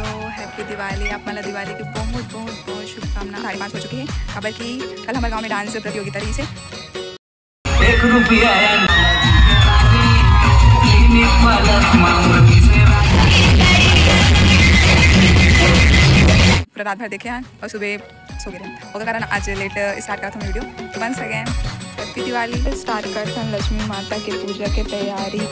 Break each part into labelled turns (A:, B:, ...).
A: Video. Happy Diwali. आप मला दिवाली की बहुत बहुत बहुत शुभकामना। 5:30 हो चुकी है। खबर की कल हमारे गांव में डांस प्रतियोगिता रही से
B: 1 रुपया
A: रात भर देखे हैं और सुबह सो गए उसका कारण आज लेट स्टार्ट करा था वीडियो। Once again happy Diwali. Start करते हैं लक्ष्मी माता की पूजा की तैयारी।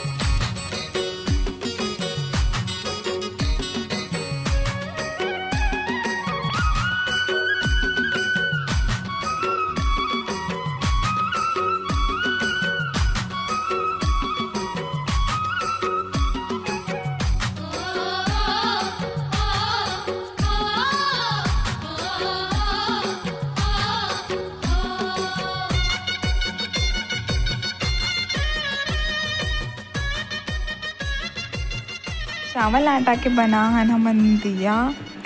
A: चावल आटा के बना हन हमन दिया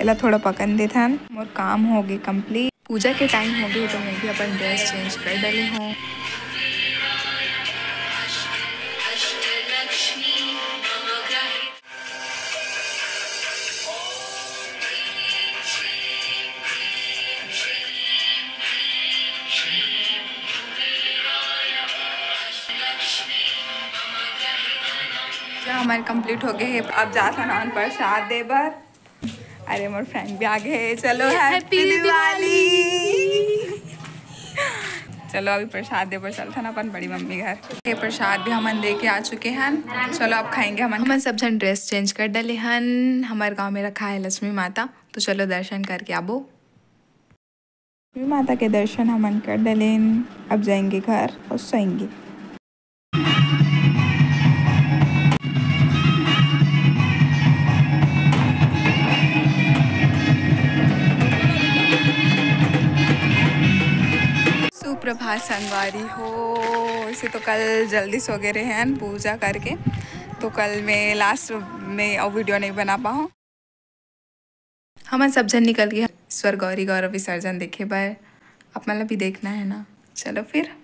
A: एला थोड़ा पकन देत हन। मोर काम हो गए कंप्लीट। पूजा के टाइम हो गए तो मैं भी अपन ड्रेस चेंज कर डाली हूँ। हमारे कंप्लीट हो गए। अब जाता ना प्रसाद दे बर। अरे मोर फ्रेंड भी आ गए। चलो हैप्पी दिवाली। चलो अभी प्रसाद दे पर चलता ना अपन बड़ी मम्मी घर। ये प्रसाद भी हमन दे के आ चुके हैं। चलो अब खाएंगे। हमन सब जन ड्रेस चेंज कर डाले हन। हमारे गांव में रखा है लक्ष्मी माता, तो चलो दर्शन करके आबो। लक्ष्मी माता के दर्शन हमन कर डाले। अब जाएंगे घर और सोएंगे। सुप्रभात संगवारी हो। इसे तो कल जल्दी सो गए रहे हैं पूजा करके, तो कल मैं लास्ट में और वीडियो नहीं बना पाऊँ। हम सब जन निकल गए ईश्वर गौरी गौरव विसर्जन देखे बार। आप मतलब भी देखना है ना। चलो फिर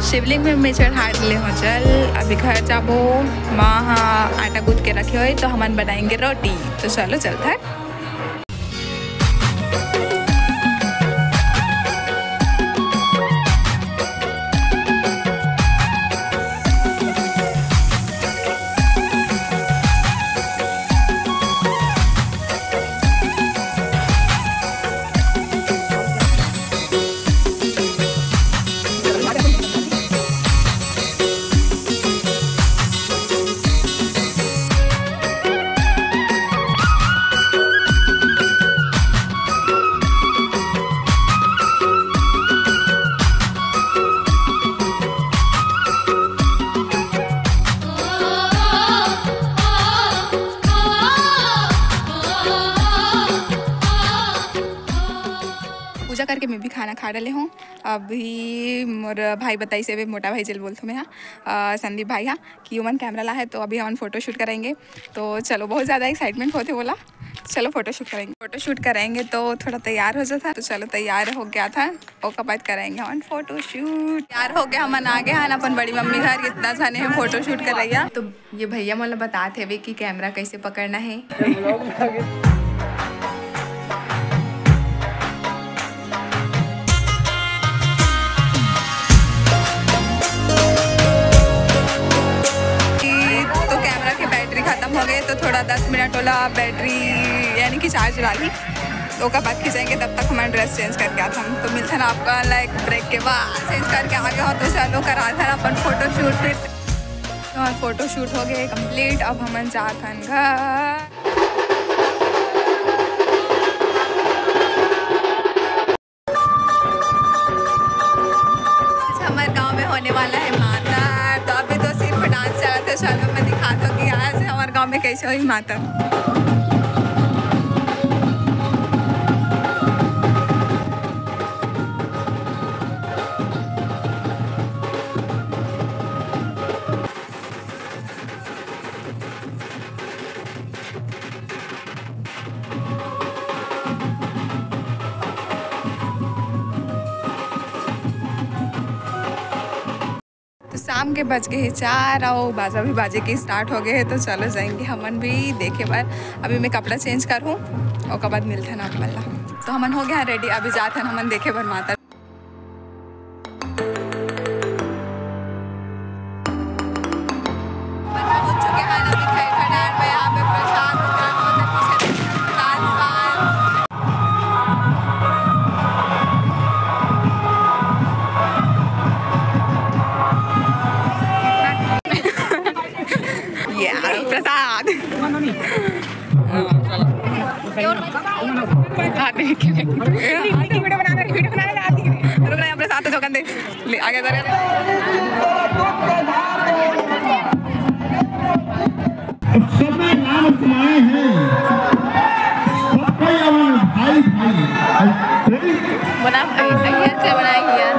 A: शिवलिंग में मैं चढ़ा ले हो। चल अभी घर जाबो। माँ हाँ आटा गूँथ के रखे हुए तो हमन बनाएंगे रोटी। तो चलो चलता है। के मैं भी खाना खा डाले हूँ। अभी मोर भाई बताई से भी मोटा भाई जल बोलते मैं हाँ संदीप भाई हाँ कि ह्यूमन कैमरा ला है तो अभी हम फ़ोटो शूट करेंगे। तो चलो बहुत ज़्यादा एक्साइटमेंट होते बोला चलो फ़ोटो शूट करेंगे तो थोड़ा तैयार हो जाता। तो चलो तैयार हो गया था और बाद करेंगे हम फ़ोटो शूट। तैयार हो गया हम आ गए हैं अपन बड़ी मम्मी घर इतना जाने में फ़ोटो शूट कर रही है। तो ये भैया मतलब बताते हुए कि कैमरा कैसे पकड़ना है। तो कैमरा की बैटरी ख़त्म हो गई तो थोड़ा 10 मिनट वाला बैटरी यानी कि चार्ज डाली तो का बाद खींचेंगे। तब तक हमारा ड्रेस चेंज करके आता हम तो मिलता ना आपका लाइक ब्रेक के बाद चेंज करके आ गया हो तो चलो करा था अपन फ़ोटो शूट। फिर तो फ़ोटो शूट हो गए कंप्लीट। अब हम जाते हैं घर। हमारे गांव में होने वाला है माता तो अभी तो सिर्फ डांस चला था। चलो मैं दिखाता हूँ कि आज हमारे गांव में कैसे हुई माता। तो शाम के बज गए 4 और बाजा भी बाजे के स्टार्ट हो गए हैं। तो चलो जाएंगे हमन भी देखे बार। अभी मैं कपड़ा चेंज करूँ और के बाद मिलते हैं ना मल्ला। तो हमन हो गया रेडी अभी जाते हैं हमन देखे बार माता। पहुँच चुके हैं अभी खैरखनार में। यहाँ पे प्रसाद प्रसाद प्रसाद तो दे ले आगे
C: नाम कमाए हैं भाई
A: बना से बनाएंगे यार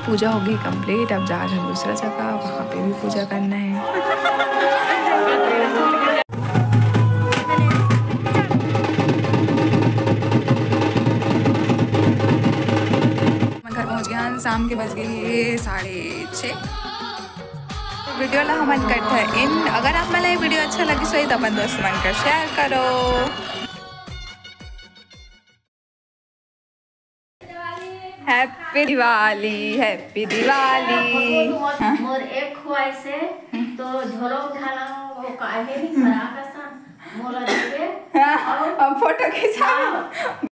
A: पूजा हो गई कंप्लीट। अब जा रहे हैं दूसरा जगह वहाँ पे भी पूजा करना है। घर पहुँच गया शाम के बज गए 6:30। वीडियो ला हमन करते हैं इन। अगर आप मला ये वीडियो अच्छा लगी सो तो अपन दोस्त मन कर शेयर करो। Happy Diwali happy Diwali.
D: मोर एक ख्वाहिश है तो झोलो उठाना वो काहे नहीं करा कसन मोला देवे
A: हम फोटो खिंचा।